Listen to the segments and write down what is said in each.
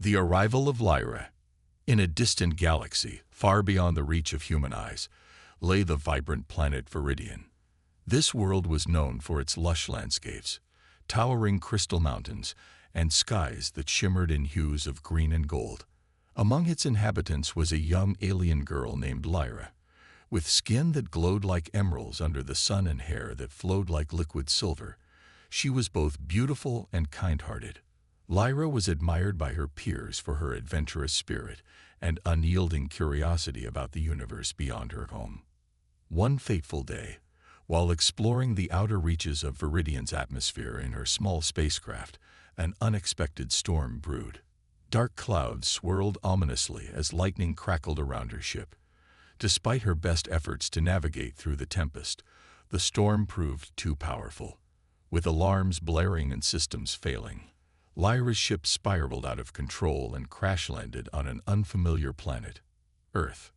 The arrival of Lyra. In a distant galaxy, far beyond the reach of human eyes, lay the vibrant planet Viridian. This world was known for its lush landscapes, towering crystal mountains, and skies that shimmered in hues of green and gold. Among its inhabitants was a young alien girl named Lyra, with skin that glowed like emeralds under the sun and hair that flowed like liquid silver. She was both beautiful and kind-hearted. Lyra was admired by her peers for her adventurous spirit and unyielding curiosity about the universe beyond her home. One fateful day, while exploring the outer reaches of Viridian's atmosphere in her small spacecraft, an unexpected storm brewed. Dark clouds swirled ominously as lightning crackled around her ship. Despite her best efforts to navigate through the tempest, the storm proved too powerful. With alarms blaring and systems failing, Lyra's ship spiraled out of control and crash-landed on an unfamiliar planet, Earth.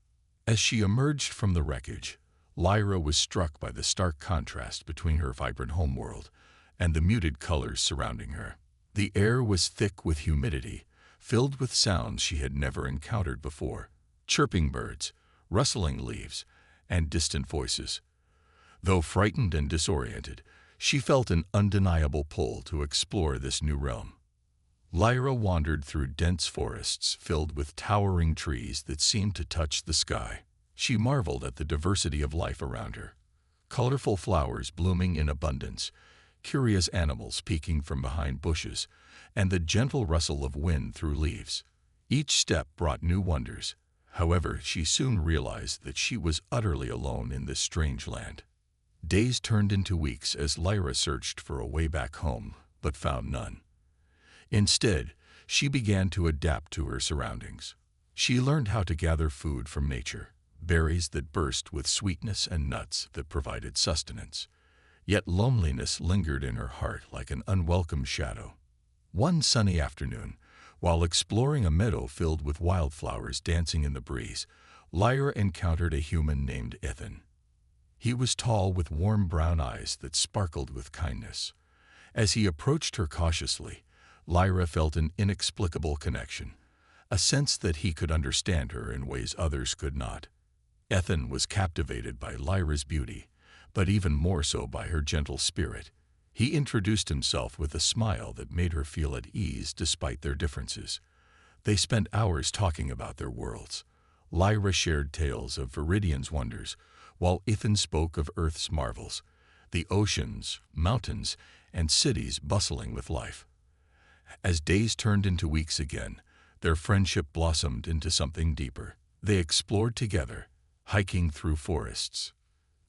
As she emerged from the wreckage, Lyra was struck by the stark contrast between her vibrant homeworld and the muted colors surrounding her. The air was thick with humidity, filled with sounds she had never encountered before: chirping birds, rustling leaves, and distant voices. Though frightened and disoriented, she felt an undeniable pull to explore this new realm. Lyra wandered through dense forests filled with towering trees that seemed to touch the sky. She marveled at the diversity of life around her: colorful flowers blooming in abundance, curious animals peeking from behind bushes, and the gentle rustle of wind through leaves. Each step brought new wonders. However, she soon realized that she was utterly alone in this strange land. Days turned into weeks as Lyra searched for a way back home, but found none. Instead, she began to adapt to her surroundings. She learned how to gather food from nature, berries that burst with sweetness and nuts that provided sustenance. Yet loneliness lingered in her heart like an unwelcome shadow. One sunny afternoon, while exploring a meadow filled with wildflowers dancing in the breeze, Lyra encountered a human named Ethan. He was tall with warm brown eyes that sparkled with kindness. As he approached her cautiously, Lyra felt an inexplicable connection, a sense that he could understand her in ways others could not. Ethan was captivated by Lyra's beauty, but even more so by her gentle spirit. He introduced himself with a smile that made her feel at ease despite their differences. They spent hours talking about their worlds. Lyra shared tales of Viridian's wonders, while Ethan spoke of Earth's marvels, the oceans, mountains, and cities bustling with life. As days turned into weeks again, their friendship blossomed into something deeper. They explored together, hiking through forests,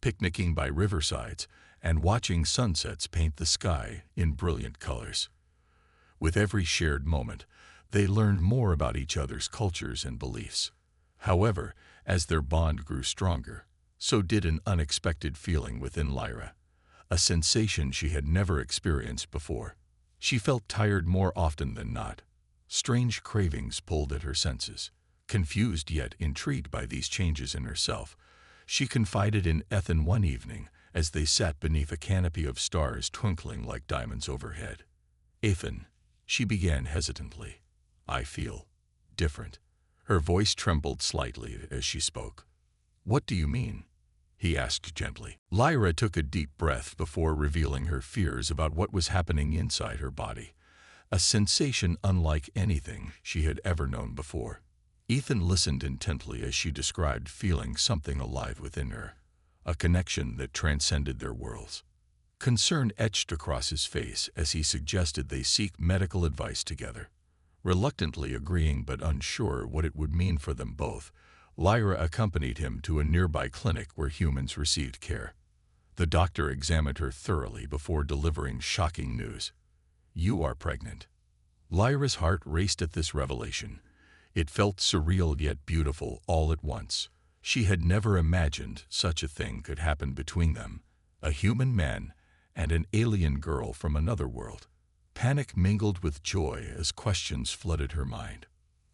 picnicking by riversides, and watching sunsets paint the sky in brilliant colors. With every shared moment, they learned more about each other's cultures and beliefs. However, as their bond grew stronger, so did an unexpected feeling within Lyra, a sensation she had never experienced before. She felt tired more often than not. Strange cravings pulled at her senses. Confused yet intrigued by these changes in herself, she confided in Ethan one evening as they sat beneath a canopy of stars twinkling like diamonds overhead. "Ethan," she began hesitantly, "I feel different." Her voice trembled slightly as she spoke. "What do you mean?" he asked gently. Lyra took a deep breath before revealing her fears about what was happening inside her body, a sensation unlike anything she had ever known before. Ethan listened intently as she described feeling something alive within her, a connection that transcended their worlds. Concern etched across his face as he suggested they seek medical advice together. Reluctantly agreeing but unsure what it would mean for them both, Lyra accompanied him to a nearby clinic where humans received care. The doctor examined her thoroughly before delivering shocking news. "You are pregnant." Lyra's heart raced at this revelation. It felt surreal yet beautiful all at once. She had never imagined such a thing could happen between them, a human man and an alien girl from another world. Panic mingled with joy as questions flooded her mind.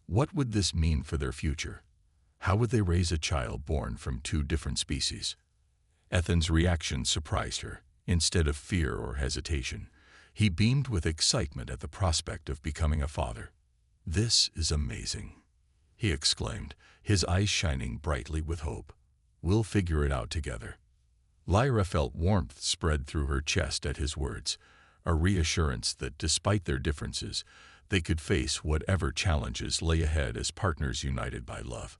What would this mean for their future? How would they raise a child born from two different species? Ethan's reaction surprised her. Instead of fear or hesitation, he beamed with excitement at the prospect of becoming a father. "This is amazing," he exclaimed, his eyes shining brightly with hope. "We'll figure it out together." Lyra felt warmth spread through her chest at his words, a reassurance that despite their differences, they could face whatever challenges lay ahead as partners united by love.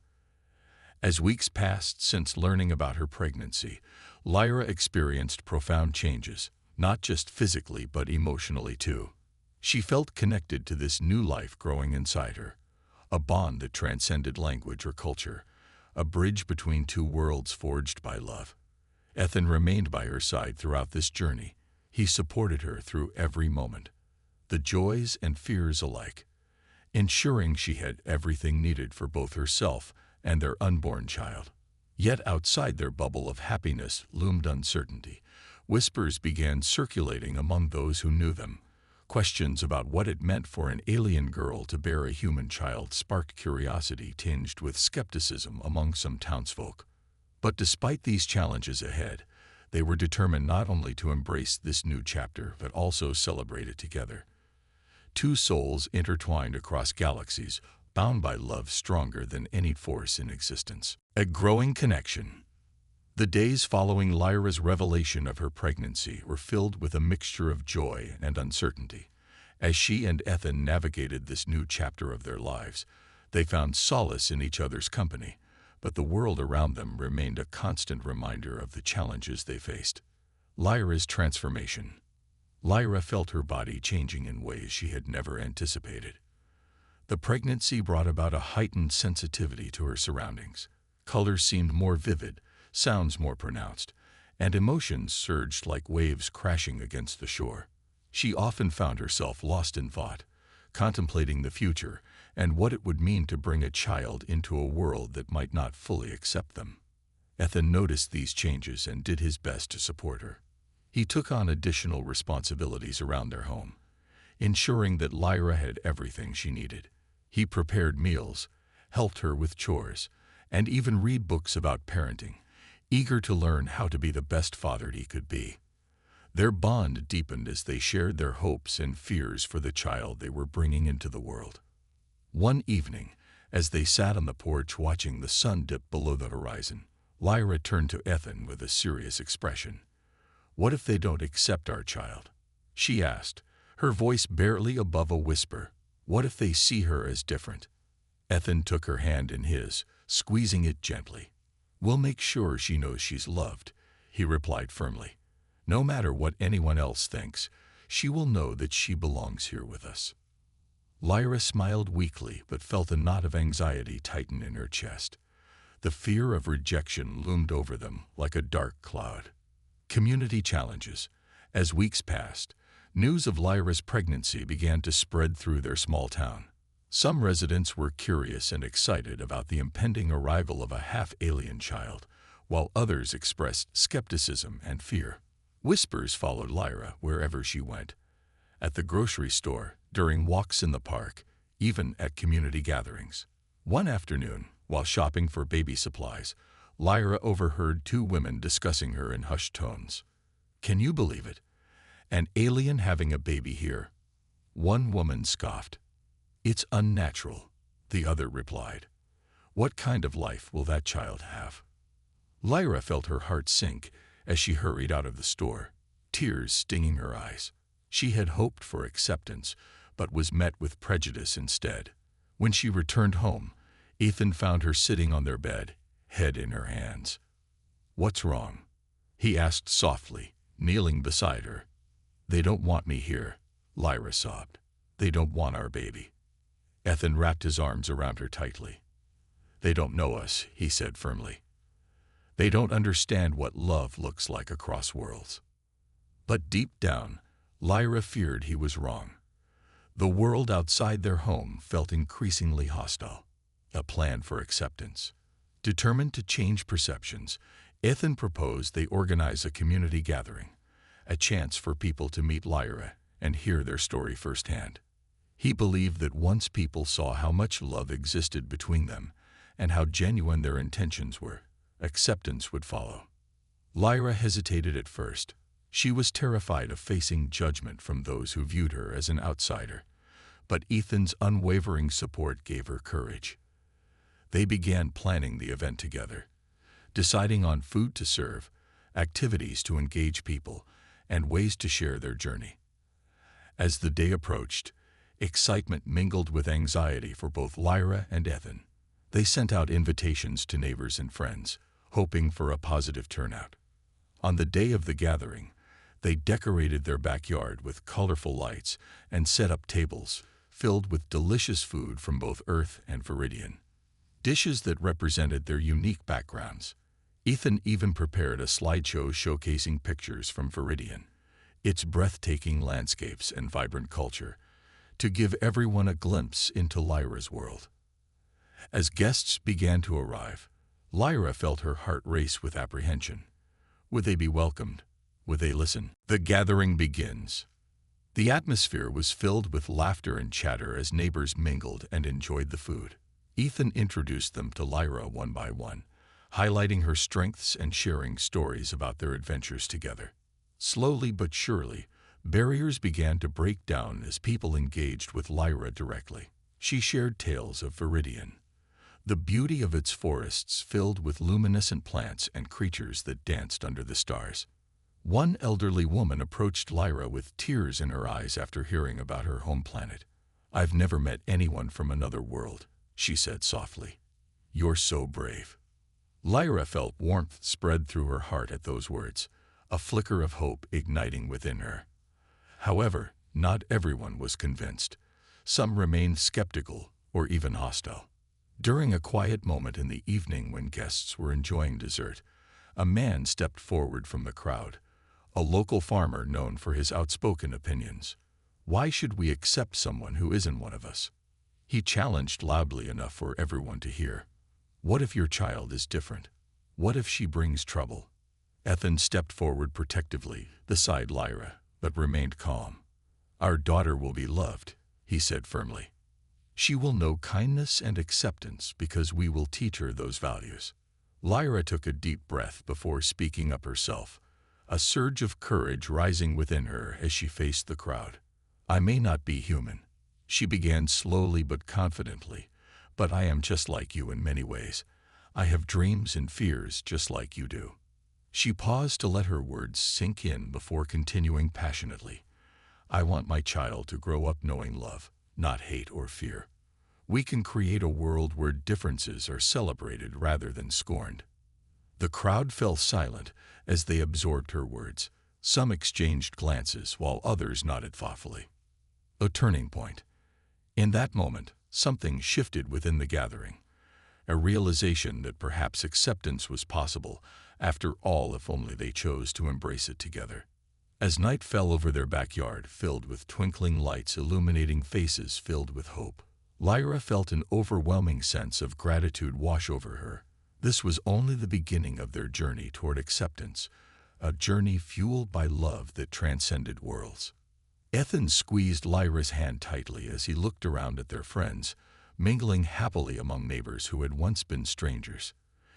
As weeks passed since learning about her pregnancy, Lyra experienced profound changes, not just physically but emotionally too. She felt connected to this new life growing inside her, a bond that transcended language or culture, a bridge between two worlds forged by love. Ethan remained by her side throughout this journey. He supported her through every moment, the joys and fears alike, ensuring she had everything needed for both herself and their unborn child. Yet outside their bubble of happiness loomed uncertainty. Whispers began circulating among those who knew them. Questions about what it meant for an alien girl to bear a human child sparked curiosity tinged with skepticism among some townsfolk. But despite these challenges ahead, they were determined not only to embrace this new chapter but also celebrate it together. Two souls intertwined across galaxies, bound by love stronger than any force in existence. A growing connection. The days following Lyra's revelation of her pregnancy were filled with a mixture of joy and uncertainty. As she and Ethan navigated this new chapter of their lives, they found solace in each other's company, but the world around them remained a constant reminder of the challenges they faced. Lyra's transformation. Lyra felt her body changing in ways she had never anticipated. The pregnancy brought about a heightened sensitivity to her surroundings. Colors seemed more vivid, sounds more pronounced, and emotions surged like waves crashing against the shore. She often found herself lost in thought, contemplating the future and what it would mean to bring a child into a world that might not fully accept them. Ethan noticed these changes and did his best to support her. He took on additional responsibilities around their home, ensuring that Lyra had everything she needed. He prepared meals, helped her with chores, and even read books about parenting, eager to learn how to be the best father he could be. Their bond deepened as they shared their hopes and fears for the child they were bringing into the world. One evening, as they sat on the porch watching the sun dip below the horizon, Lyra turned to Ethan with a serious expression. "What if they don't accept our child?" she asked, her voice barely above a whisper. "What if they see her as different?" Ethan took her hand in his, squeezing it gently. "We'll make sure she knows she's loved," he replied firmly. "No matter what anyone else thinks, she will know that she belongs here with us." Lyra smiled weakly but felt a knot of anxiety tighten in her chest. The fear of rejection loomed over them like a dark cloud. Community challenges. As weeks passed, news of Lyra's pregnancy began to spread through their small town. Some residents were curious and excited about the impending arrival of a half-alien child, while others expressed skepticism and fear. Whispers followed Lyra wherever she went. At the grocery store, during walks in the park, even at community gatherings. One afternoon, while shopping for baby supplies, Lyra overheard two women discussing her in hushed tones. "Can you believe it? An alien having a baby here?" One woman scoffed. "It's unnatural," the other replied. "What kind of life will that child have?" Lyra felt her heart sink as she hurried out of the store, tears stinging her eyes. She had hoped for acceptance, but was met with prejudice instead. When she returned home, Ethan found her sitting on their bed, head in her hands. "What's wrong?" he asked softly, kneeling beside her. "They don't want me here," Lyra sobbed. "They don't want our baby." Ethan wrapped his arms around her tightly. "They don't know us," he said firmly. "They don't understand what love looks like across worlds." But deep down, Lyra feared he was wrong. The world outside their home felt increasingly hostile. A plan for acceptance. Determined to change perceptions, Ethan proposed they organize a community gathering, a chance for people to meet Lyra and hear their story firsthand. He believed that once people saw how much love existed between them and how genuine their intentions were, acceptance would follow. Lyra hesitated at first. She was terrified of facing judgment from those who viewed her as an outsider. but Ethan's unwavering support gave her courage. They began planning the event together, deciding on food to serve, activities to engage people, and ways to share their journey. As the day approached, excitement mingled with anxiety for both Lyra and Ethan. They sent out invitations to neighbors and friends, hoping for a positive turnout. On the day of the gathering, they decorated their backyard with colorful lights and set up tables filled with delicious food from both Earth and Viridian, dishes that represented their unique backgrounds. Ethan even prepared a slideshow showcasing pictures from Viridian, its breathtaking landscapes and vibrant culture, to give everyone a glimpse into Lyra's world. As guests began to arrive, Lyra felt her heart race with apprehension. Would they be welcomed? Would they listen? The gathering begins. The atmosphere was filled with laughter and chatter as neighbors mingled and enjoyed the food. Ethan introduced them to Lyra one by one, highlighting her strengths and sharing stories about their adventures together. Slowly but surely, barriers began to break down as people engaged with Lyra directly. She shared tales of Viridian, the beauty of its forests filled with luminescent plants and creatures that danced under the stars. One elderly woman approached Lyra with tears in her eyes after hearing about her home planet. "I've never met anyone from another world," she said softly. "You're so brave." Lyra felt warmth spread through her heart at those words, a flicker of hope igniting within her. However, not everyone was convinced. Some remained skeptical or even hostile. During a quiet moment in the evening when guests were enjoying dessert, a man stepped forward from the crowd, a local farmer known for his outspoken opinions. "Why should we accept someone who isn't one of us?" He challenged loudly enough for everyone to hear. "What if your child is different? What if she brings trouble?" Ethan stepped forward protectively beside Lyra, but remained calm. "Our daughter will be loved," he said firmly. "She will know kindness and acceptance because we will teach her those values." Lyra took a deep breath before speaking up herself, a surge of courage rising within her as she faced the crowd. "I may not be human," she began slowly but confidently, "but I am just like you in many ways. I have dreams and fears just like you do." She paused to let her words sink in before continuing passionately. "I want my child to grow up knowing love, not hate or fear. We can create a world where differences are celebrated rather than scorned." The crowd fell silent as they absorbed her words. Some exchanged glances while others nodded thoughtfully. A turning point. In that moment, something shifted within the gathering. A realization that perhaps acceptance was possible, after all, if only they chose to embrace it together. As night fell over their backyard, filled with twinkling lights illuminating faces filled with hope, Lyra felt an overwhelming sense of gratitude wash over her. This was only the beginning of their journey toward acceptance, a journey fueled by love that transcended worlds. Ethan squeezed Lyra's hand tightly as he looked around at their friends, mingling happily among neighbors who had once been strangers.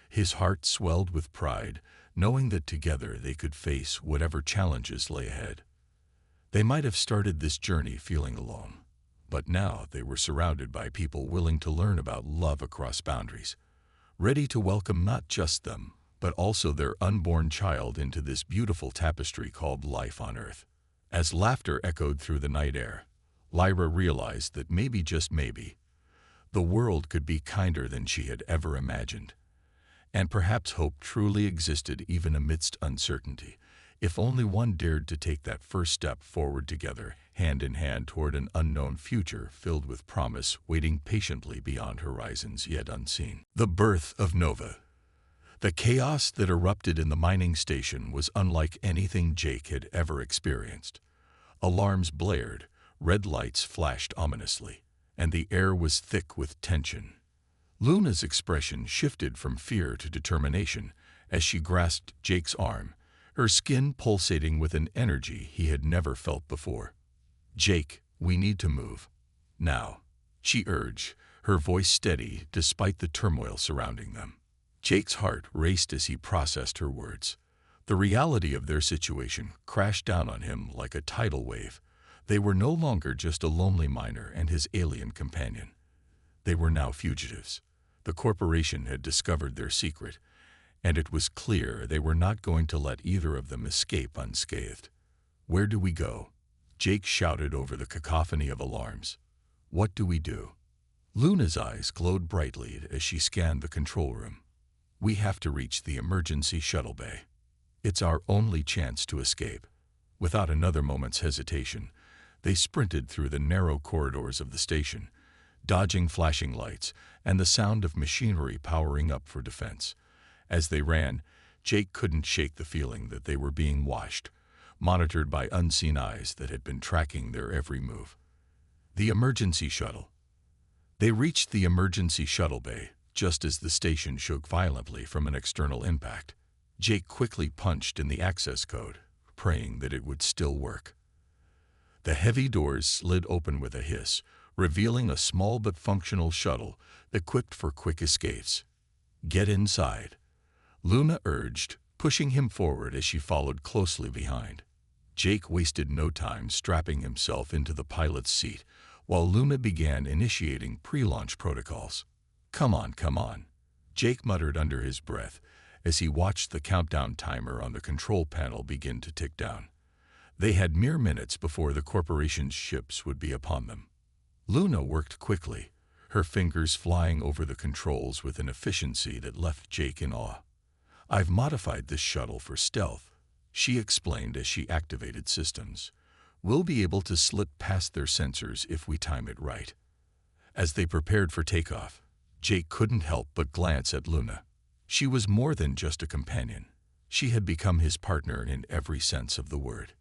His heart swelled with pride, knowing that together they could face whatever challenges lay ahead. They might have started this journey feeling alone, but now they were surrounded by people willing to learn about love across boundaries, ready to welcome not just them, but also their unborn child into this beautiful tapestry called life on Earth. As laughter echoed through the night air, Lyra realized that maybe, just maybe, the world could be kinder than she had ever imagined. And perhaps hope truly existed even amidst uncertainty, if only one dared to take that first step forward together, hand in hand toward an unknown future filled with promise waiting patiently beyond horizons yet unseen. The birth of Nova. The chaos that erupted in the mining station was unlike anything Jake had ever experienced. Alarms blared, red lights flashed ominously, and the air was thick with tension. Luna's expression shifted from fear to determination as she grasped Jake's arm, her skin pulsating with an energy he had never felt before. "Jake, we need to move. Now," she urged, her voice steady despite the turmoil surrounding them. Jake's heart raced as he processed her words. The reality of their situation crashed down on him like a tidal wave, They were no longer just a lonely miner and his alien companion. They were now fugitives. The corporation had discovered their secret, and it was clear they were not going to let either of them escape unscathed. "Where do we go?" Jake shouted over the cacophony of alarms. "What do we do?" Luna's eyes glowed brightly as she scanned the control room. "We have to reach the emergency shuttle bay. It's our only chance to escape." Without another moment's hesitation, they sprinted through the narrow corridors of the station, dodging flashing lights and the sound of machinery powering up for defense. As they ran, Jake couldn't shake the feeling that they were being watched, monitored by unseen eyes that had been tracking their every move. The emergency shuttle. They reached the emergency shuttle bay just as the station shook violently from an external impact. Jake quickly punched in the access code, praying that it would still work. The heavy doors slid open with a hiss, revealing a small but functional shuttle equipped for quick escapes. "Get inside," Luna urged, pushing him forward as she followed closely behind. Jake wasted no time strapping himself into the pilot's seat, while Luna began initiating pre-launch protocols. Come on," Jake muttered under his breath as he watched the countdown timer on the control panel begin to tick down. They had mere minutes before the corporation's ships would be upon them. Luna worked quickly, her fingers flying over the controls with an efficiency that left Jake in awe. "I've modified this shuttle for stealth," she explained as she activated systems. "We'll be able to slip past their sensors if we time it right." As they prepared for takeoff, Jake couldn't help but glance at Luna. She was more than just a companion. She had become his partner in every sense of the word.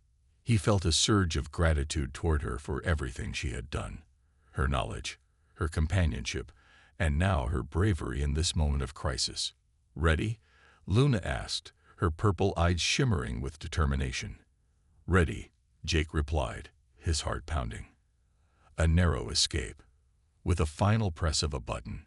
He felt a surge of gratitude toward her for everything she had done. Her knowledge, her companionship, and now her bravery in this moment of crisis. "Ready?" Luna asked, her purple eyes shimmering with determination. "Ready," Jake replied, his heart pounding. A narrow escape. With a final press of a button,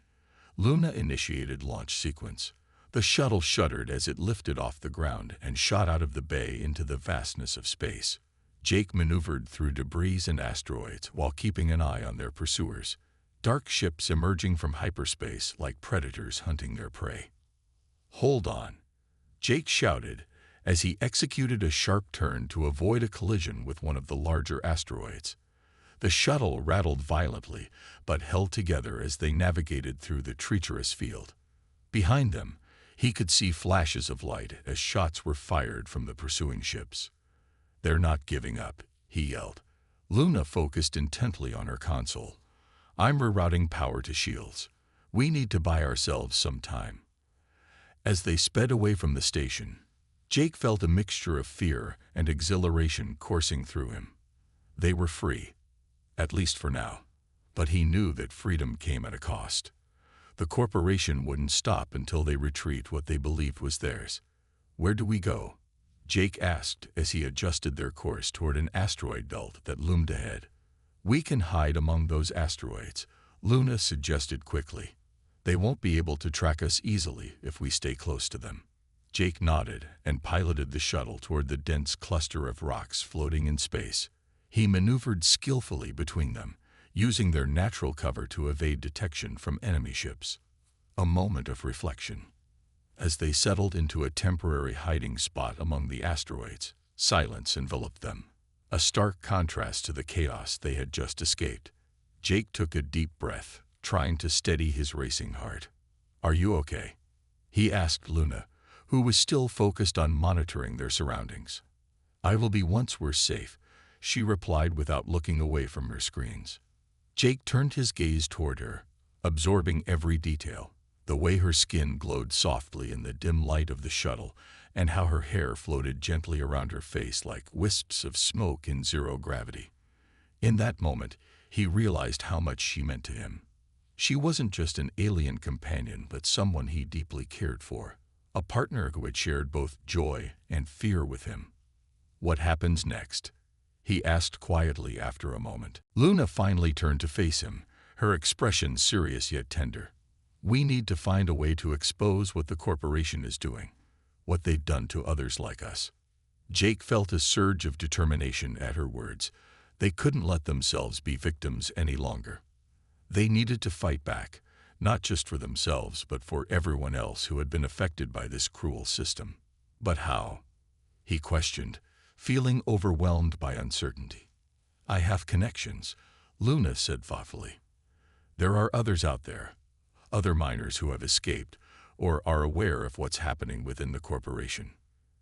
Luna initiated launch sequence. The shuttle shuddered as it lifted off the ground and shot out of the bay into the vastness of space. Jake maneuvered through debris and asteroids while keeping an eye on their pursuers, dark ships emerging from hyperspace like predators hunting their prey. "Hold on," Jake shouted as he executed a sharp turn to avoid a collision with one of the larger asteroids. The shuttle rattled violently, but held together as they navigated through the treacherous field. Behind them, he could see flashes of light as shots were fired from the pursuing ships. "They're not giving up," he yelled. Luna focused intently on her console. "I'm rerouting power to shields. We need to buy ourselves some time." As they sped away from the station, Jake felt a mixture of fear and exhilaration coursing through him. They were free, at least for now, but he knew that freedom came at a cost. The corporation wouldn't stop until they retrieved what they believed was theirs. "Where do we go?" Jake asked as he adjusted their course toward an asteroid belt that loomed ahead. "We can hide among those asteroids," Luna suggested quickly. "They won't be able to track us easily if we stay close to them." Jake nodded and piloted the shuttle toward the dense cluster of rocks floating in space. He maneuvered skillfully between them, using their natural cover to evade detection from enemy ships. A moment of reflection. As they settled into a temporary hiding spot among the asteroids, silence enveloped them, a stark contrast to the chaos they had just escaped. Jake took a deep breath, trying to steady his racing heart. "Are you okay?" he asked Luna, who was still focused on monitoring their surroundings. "I will be once we're safe," she replied without looking away from her screens. Jake turned his gaze toward her, absorbing every detail, the way her skin glowed softly in the dim light of the shuttle, and how her hair floated gently around her face like wisps of smoke in zero gravity. In that moment, he realized how much she meant to him. She wasn't just an alien companion, but someone he deeply cared for, a partner who had shared both joy and fear with him. "What happens next?" he asked quietly after a moment. Luna finally turned to face him, her expression serious yet tender. "We need to find a way to expose what the corporation is doing, what they've done to others like us." Jake felt a surge of determination at her words, They couldn't let themselves be victims any longer. They needed to fight back, not just for themselves, but for everyone else who had been affected by this cruel system. But how? He questioned, feeling overwhelmed by uncertainty. I have connections, Luna said thoughtfully. There are others out there, other miners who have escaped or are aware of what's happening within the corporation.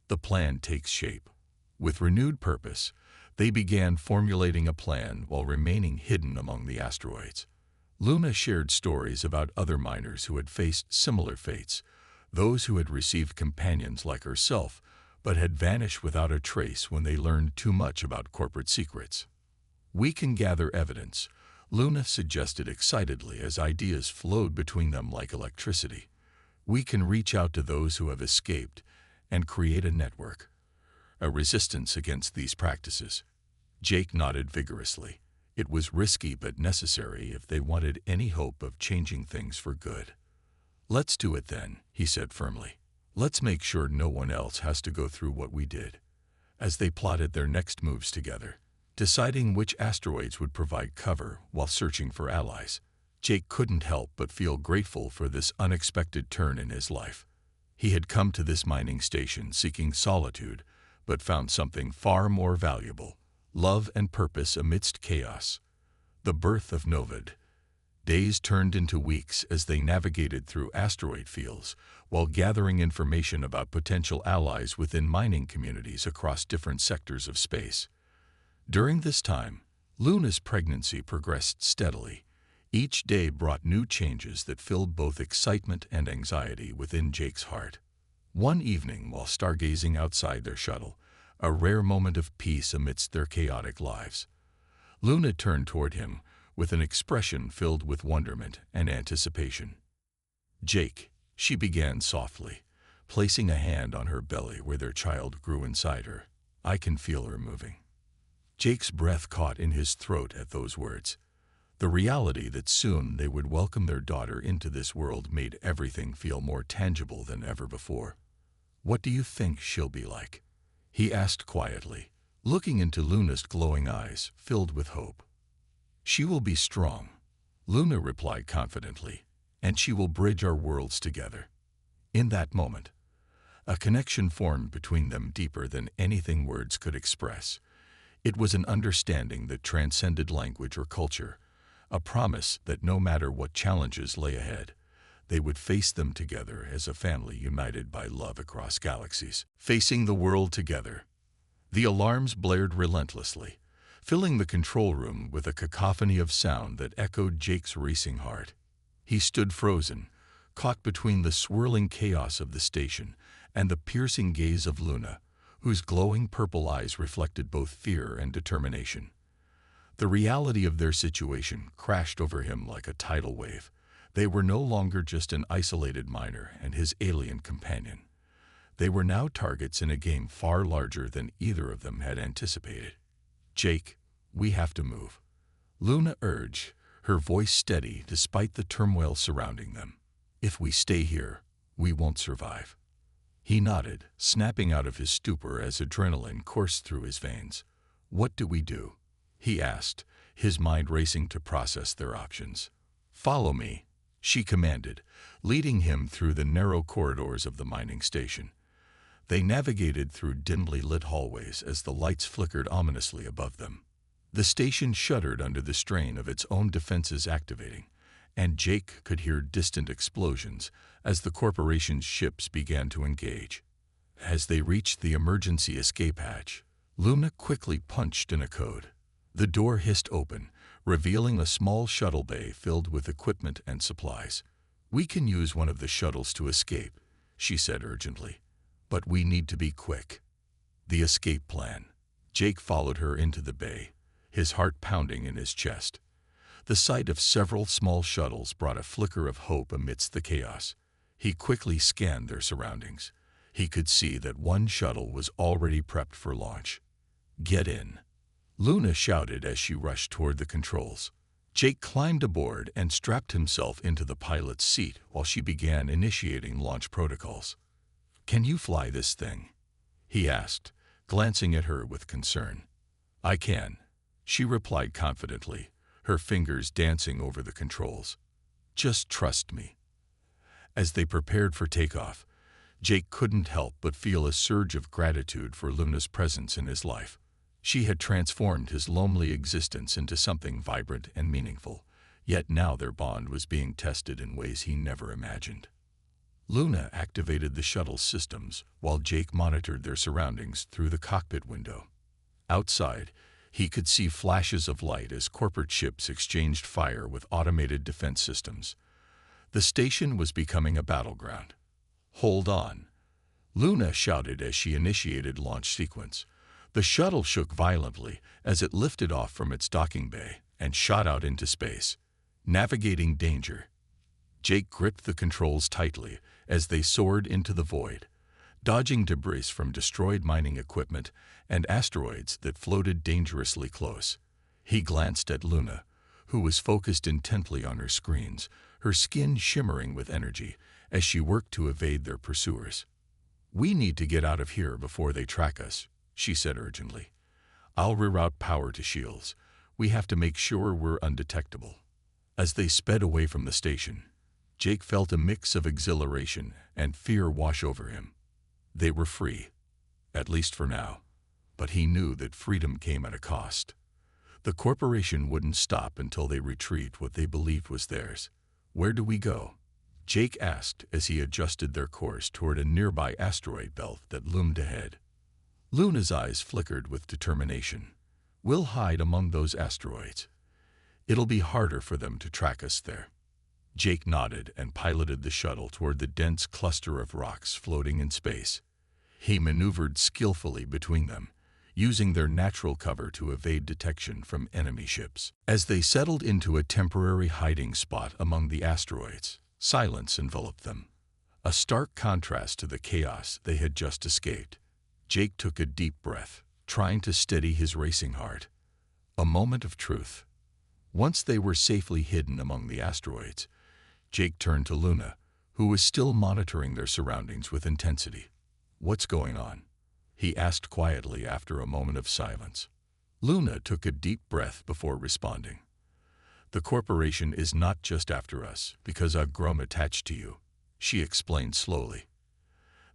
The plan takes shape. With renewed purpose, they began formulating a plan while remaining hidden among the asteroids. Luna shared stories about other miners who had faced similar fates, those who had received companions like herself, but had vanished without a trace when they learned too much about corporate secrets. We can gather evidence, Luna suggested excitedly as ideas flowed between them like electricity. We can reach out to those who have escaped and create a network, a resistance against these practices. Jake nodded vigorously. It was risky but necessary if they wanted any hope of changing things for good. Let's do it then, he said firmly. Let's make sure no one else has to go through what we did. As they plotted their next moves together, deciding which asteroids would provide cover while searching for allies, Jake couldn't help but feel grateful for this unexpected turn in his life. He had come to this mining station seeking solitude, but found something far more valuable: love and purpose amidst chaos. The birth of Novid. Days turned into weeks as they navigated through asteroid fields while gathering information about potential allies within mining communities across different sectors of space. During this time, Luna's pregnancy progressed steadily. Each day brought new changes that filled both excitement and anxiety within Jake's heart. One evening, while stargazing outside their shuttle, a rare moment of peace amidst their chaotic lives, Luna turned toward him with an expression filled with wonderment and anticipation. "Jake," she began softly, placing a hand on her belly where their child grew inside her. "I can feel her moving." Jake's breath caught in his throat at those words. The reality that soon they would welcome their daughter into this world made everything feel more tangible than ever before. "What do you think she'll be like?" he asked quietly, looking into Luna's glowing eyes filled with hope. "She will be strong," Luna replied confidently, "and she will bridge our worlds together." In that moment, a connection formed between them deeper than anything words could express. It was an understanding that transcended language or culture, a promise that no matter what challenges lay ahead, they would face them together as a family united by love across galaxies. Facing the world together. The alarms blared relentlessly, filling the control room with a cacophony of sound that echoed Jake's racing heart. He stood frozen, caught between the swirling chaos of the station and the piercing gaze of Luna, whose glowing purple eyes reflected both fear and determination. The reality of their situation crashed over him like a tidal wave. They were no longer just an isolated miner and his alien companion. They were now targets in a game far larger than either of them had anticipated. "Jake, we have to move," Luna urged, her voice steady despite the turmoil surrounding them. "If we stay here, we won't survive." He nodded, snapping out of his stupor as adrenaline coursed through his veins. "What do we do?" he asked, his mind racing to process their options. "Follow me," she commanded, leading him through the narrow corridors of the mining station. They navigated through dimly lit hallways as the lights flickered ominously above them. The station shuddered under the strain of its own defenses activating, and Jake could hear distant explosions as the corporation's ships began to engage. As they reached the emergency escape hatch, Luna quickly punched in a code. The door hissed open, revealing a small shuttle bay filled with equipment and supplies. "We can use one of the shuttles to escape," she said urgently. "But we need to be quick." The escape plan. Jake followed her into the bay, his heart pounding in his chest. The sight of several small shuttles brought a flicker of hope amidst the chaos. He quickly scanned their surroundings. He could see that one shuttle was already prepped for launch. "Get in," Luna shouted as she rushed toward the controls. Jake climbed aboard and strapped himself into the pilot's seat while she began initiating launch protocols. "Can you fly this thing?" he asked, glancing at her with concern. "I can," she replied confidently, her fingers dancing over the controls. "Just trust me." As they prepared for takeoff, Jake couldn't help but feel a surge of gratitude for Luna's presence in his life. She had transformed his lonely existence into something vibrant and meaningful, yet now their bond was being tested in ways he never imagined. Luna activated the shuttle's systems while Jake monitored their surroundings through the cockpit window. Outside, he could see flashes of light as corporate ships exchanged fire with automated defense systems. The station was becoming a battleground. "Hold on," Luna shouted as she initiated launch sequence. The shuttle shook violently as it lifted off from its docking bay and shot out into space, navigating danger. Jake gripped the controls tightly as they soared into the void, dodging debris from destroyed mining equipment and asteroids that floated dangerously close. He glanced at Luna, who was focused intently on her screens, her skin shimmering with energy as she worked to evade their pursuers. "We need to get out of here before they track us," she said urgently. "I'll reroute power to shields. We have to make sure we're undetectable." As they sped away from the station, Jake felt a mix of exhilaration and fear wash over him. They were free, at least for now, but he knew that freedom came at a cost. The corporation wouldn't stop until they retrieved what they believed was theirs. "Where do we go?" Jake asked as he adjusted their course toward a nearby asteroid belt that loomed ahead. Luna's eyes flickered with determination. "We'll hide among those asteroids. It'll be harder for them to track us there." Jake nodded and piloted the shuttle toward the dense cluster of rocks floating in space. He maneuvered skillfully between them, using their natural cover to evade detection from enemy ships. As they settled into a temporary hiding spot among the asteroids, silence enveloped them, a stark contrast to the chaos they had just escaped. Jake took a deep breath, trying to steady his racing heart. A moment of truth. Once they were safely hidden among the asteroids, Jake turned to Luna, who was still monitoring their surroundings with intensity. "What's going on?" he asked quietly after a moment of silence. Luna took a deep breath before responding. "The corporation is not just after us because I've grown attached to you," she explained slowly.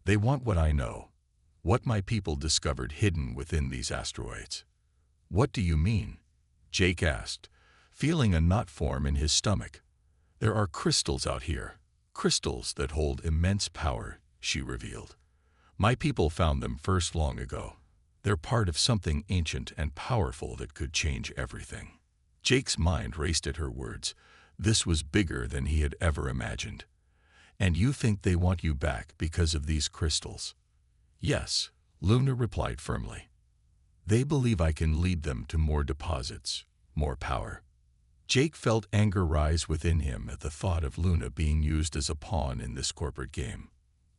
"They want what I know, what my people discovered hidden within these asteroids." "What do you mean?" Jake asked, feeling a knot form in his stomach. "There are crystals out here, crystals that hold immense power," she revealed. "My people found them first long ago. They're part of something ancient and powerful that could change everything." Jake's mind raced at her words. This was bigger than he had ever imagined. "And you think they want you back because of these crystals?" "Yes," Luna replied firmly. "They believe I can lead them to more deposits, more power." Jake felt anger rise within him at the thought of Luna being used as a pawn in this corporate game.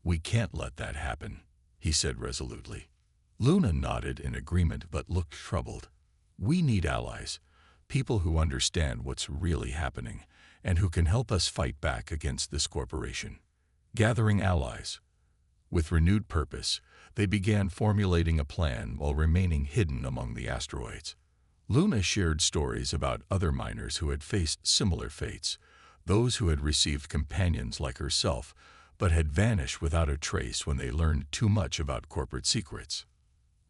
"We can't let that happen," he said resolutely. Luna nodded in agreement but looked troubled. "We need allies, people who understand what's really happening and who can help us fight back against this corporation." Gathering allies. With renewed purpose, they began formulating a plan while remaining hidden among the asteroids. Luna shared stories about other miners who had faced similar fates, those who had received companions like herself, but had vanished without a trace when they learned too much about corporate secrets.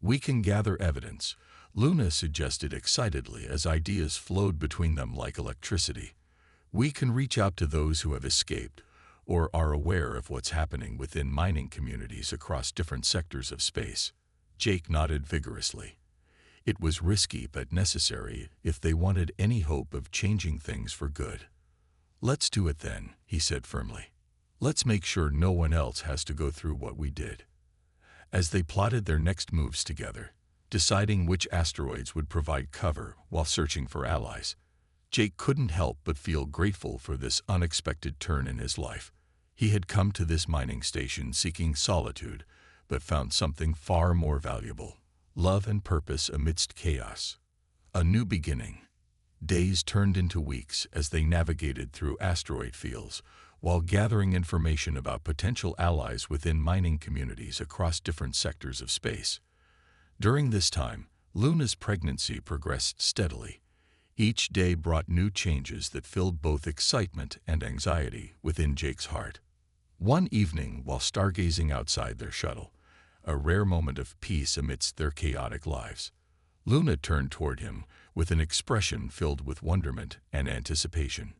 "We can gather evidence," Luna suggested excitedly as ideas flowed between them like electricity. "We can reach out to those who have escaped or are aware of what's happening within mining communities across different sectors of space." Jake nodded vigorously. It was risky but necessary if they wanted any hope of changing things for good. "Let's do it then," he said firmly. "Let's make sure no one else has to go through what we did." As they plotted their next moves together, deciding which asteroids would provide cover while searching for allies, Jake couldn't help but feel grateful for this unexpected turn in his life. He had come to this mining station seeking solitude, but found something far more valuable: love and purpose amidst chaos. A new beginning. Days turned into weeks as they navigated through asteroid fields, while gathering information about potential allies within mining communities across different sectors of space. During this time, Luna's pregnancy progressed steadily. Each day brought new changes that filled both excitement and anxiety within Jake's heart. One evening, while stargazing outside their shuttle, a rare moment of peace amidst their chaotic lives, Luna turned toward him with an expression filled with wonderment and anticipation.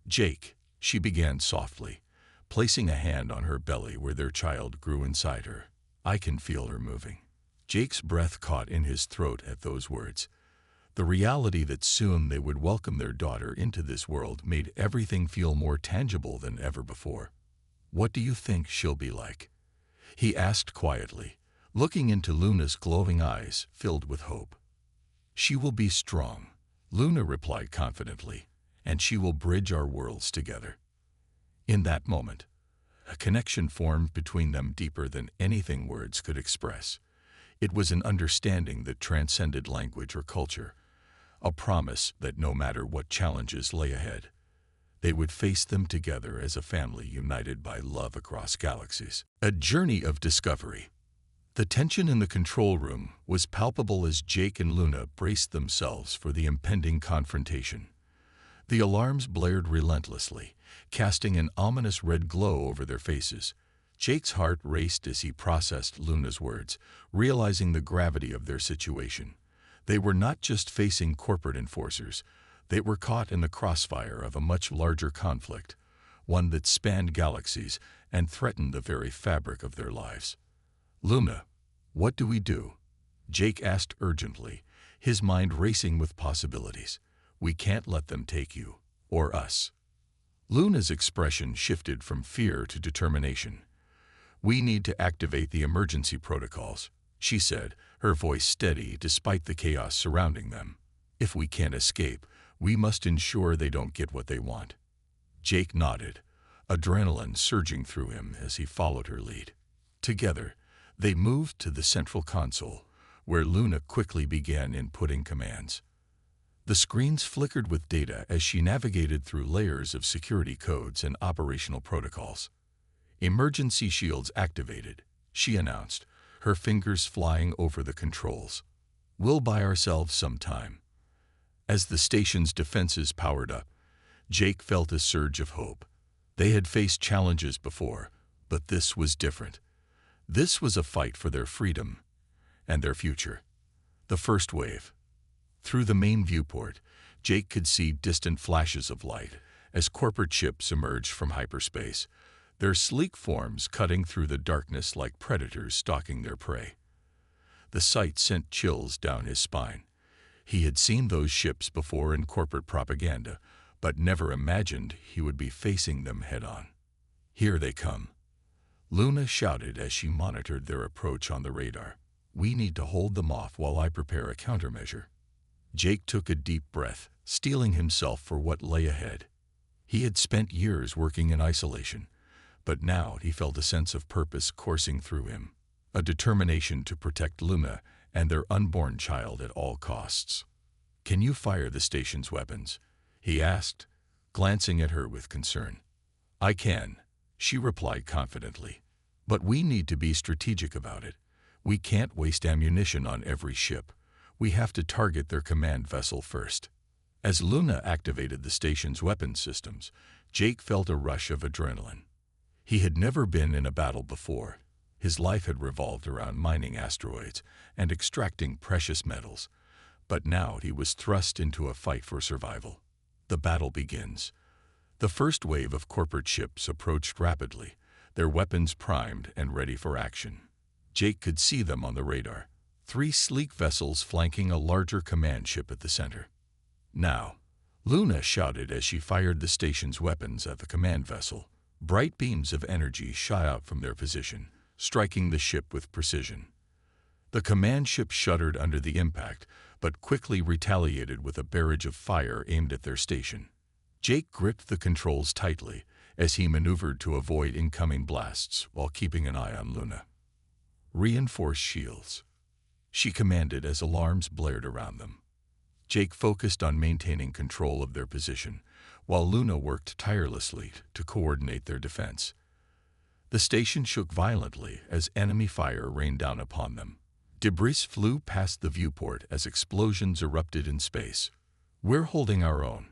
"Jake," she began softly, placing a hand on her belly where their child grew inside her. "I can feel her moving." Jake's breath caught in his throat at those words. The reality that soon they would welcome their daughter into this world made everything feel more tangible than ever before. "What do you think she'll be like?" he asked quietly, looking into Luna's glowing eyes filled with hope. "She will be strong," Luna replied confidently, "and she will bridge our worlds together." In that moment, a connection formed between them deeper than anything words could express. It was an understanding that transcended language or culture, a promise that no matter what challenges lay ahead, they would face them together as a family united by love across galaxies. A journey of discovery. The tension in the control room was palpable as Jake and Luna braced themselves for the impending confrontation. The alarms blared relentlessly, casting an ominous red glow over their faces. Jake's heart raced as he processed Luna's words, realizing the gravity of their situation. They were not just facing corporate enforcers, they were caught in the crossfire of a much larger conflict, one that spanned galaxies and threatened the very fabric of their lives. "Luna, what do we do?" Jake asked urgently, his mind racing with possibilities. "We can't let them take you, or us." Luna's expression shifted from fear to determination. "We need to activate the emergency protocols," she said, her voice steady despite the chaos surrounding them. "If we can't escape, we must ensure they don't get what they want." Jake nodded, adrenaline surging through him as he followed her lead. Together, they moved to the central console, where Luna quickly began inputting commands. The screens flickered with data as she navigated through layers of security codes and operational protocols. "Emergency shields activated," she announced, her fingers flying over the controls. "We'll buy ourselves some time." As the station's defenses powered up, Jake felt a surge of hope. They had faced challenges before, but this was different. This was a fight for their freedom and their future. The first wave. Through the main viewport, Jake could see distant flashes of light as corporate ships emerged from hyperspace, their sleek forms cutting through the darkness like predators stalking their prey. The sight sent chills down his spine. He had seen those ships before in corporate propaganda, but never imagined he would be facing them head-on. "Here they come," Luna shouted as she monitored their approach on the radar. "We need to hold them off while I prepare a countermeasure." Jake took a deep breath, steeling himself for what lay ahead. He had spent years working in isolation, but now he felt a sense of purpose coursing through him, a determination to protect Luna and their unborn child at all costs. "Can you fire the station's weapons?" he asked, glancing at her with concern. "I can," she replied confidently, "but we need to be strategic about it. We can't waste ammunition on every ship. We have to target their command vessel first." As Luna activated the station's weapons systems, Jake felt a rush of adrenaline. He had never been in a battle before. His life had revolved around mining asteroids and extracting precious metals, but now he was thrust into a fight for survival. The battle begins. The first wave of corporate ships approached rapidly, their weapons primed and ready for action. Jake could see them on the radar, 3 sleek vessels flanking a larger command ship at the center. "Now," Luna shouted as she fired the station's weapons at the command vessel. Bright beams of energy shot out from their position, striking the ship with precision. The command ship shuddered under the impact, but quickly retaliated with a barrage of fire aimed at their station. Jake gripped the controls tightly as he maneuvered to avoid incoming blasts while keeping an eye on Luna. "Reinforce shields," she commanded as alarms blared around them. Jake focused on maintaining control of their position, while Luna worked tirelessly to coordinate their defense. The station shook violently as enemy fire rained down upon them. Debris flew past the viewport as explosions erupted in space. "We're holding our own,"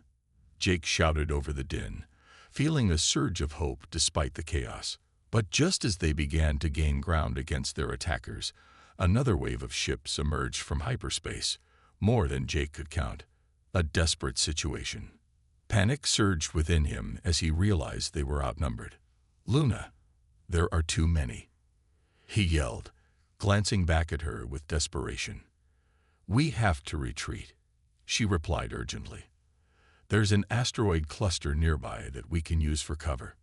Jake shouted over the din, feeling a surge of hope despite the chaos. But just as they began to gain ground against their attackers, another wave of ships emerged from hyperspace, more than Jake could count. A desperate situation. Panic surged within him as he realized they were outnumbered. "Luna, there are too many," he yelled, glancing back at her with desperation. "We have to retreat," she replied urgently. "There's an asteroid cluster nearby that we can use for cover."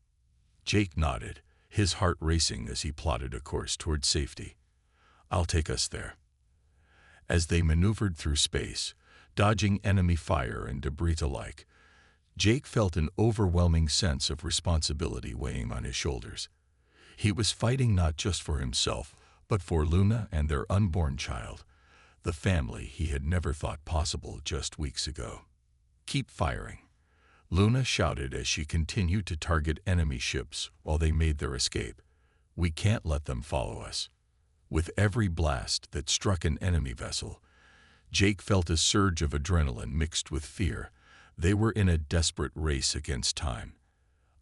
Jake nodded, his heart racing as he plotted a course toward safety. "I'll take us there." As they maneuvered through space, dodging enemy fire and debris alike, Jake felt an overwhelming sense of responsibility weighing on his shoulders. He was fighting not just for himself, but for Luna and their unborn child, the family he had never thought possible just weeks ago. "Keep firing," Luna shouted as she continued to target enemy ships while they made their escape. "We can't let them follow us." With every blast that struck an enemy vessel, Jake felt a surge of adrenaline mixed with fear. They were in a desperate race against time,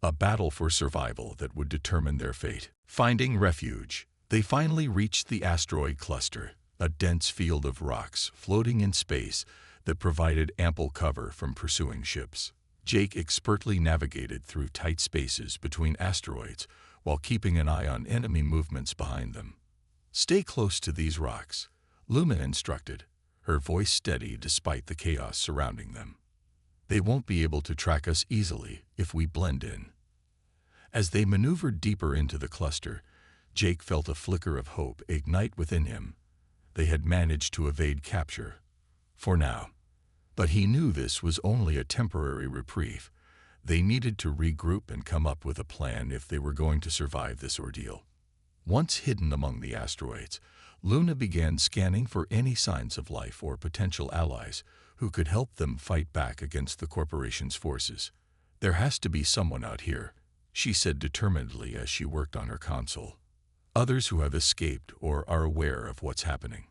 a battle for survival that would determine their fate. Finding refuge, they finally reached the asteroid cluster, a dense field of rocks floating in space that provided ample cover from pursuing ships. Jake expertly navigated through tight spaces between asteroids while keeping an eye on enemy movements behind them. "Stay close to these rocks," Luna instructed, her voice steady despite the chaos surrounding them. "They won't be able to track us easily if we blend in." As they maneuvered deeper into the cluster, Jake felt a flicker of hope ignite within him. They had managed to evade capture, for now. But he knew this was only a temporary reprieve. They needed to regroup and come up with a plan if they were going to survive this ordeal. Once hidden among the asteroids, Luna began scanning for any signs of life or potential allies who could help them fight back against the corporation's forces. "There has to be someone out here," she said determinedly as she worked on her console. "Others who have escaped or are aware of what's happening."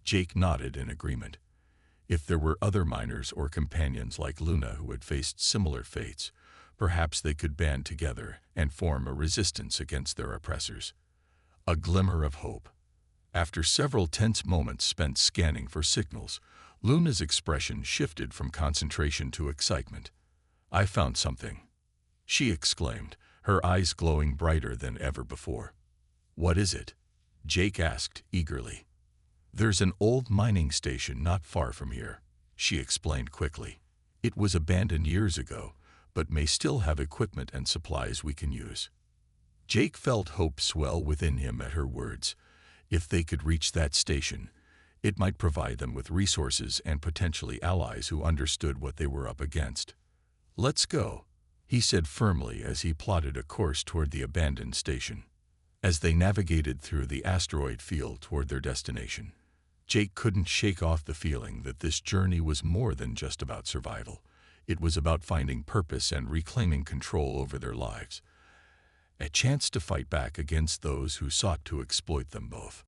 Jake nodded in agreement. If there were other miners or companions like Luna who had faced similar fates, perhaps they could band together and form a resistance against their oppressors. A glimmer of hope. After several tense moments spent scanning for signals, Luna's expression shifted from concentration to excitement. "I found something," she exclaimed, her eyes glowing brighter than ever before. "What is it?" Jake asked eagerly. "There's an old mining station not far from here," she explained quickly. "It was abandoned years ago, but may still have equipment and supplies we can use." Jake felt hope swell within him at her words. If they could reach that station, it might provide them with resources and potentially allies who understood what they were up against. "Let's go," he said firmly as he plotted a course toward the abandoned station. As they navigated through the asteroid field toward their destination, Jake couldn't shake off the feeling that this journey was more than just about survival. It was about finding purpose and reclaiming control over their lives. A chance to fight back against those who sought to exploit them both.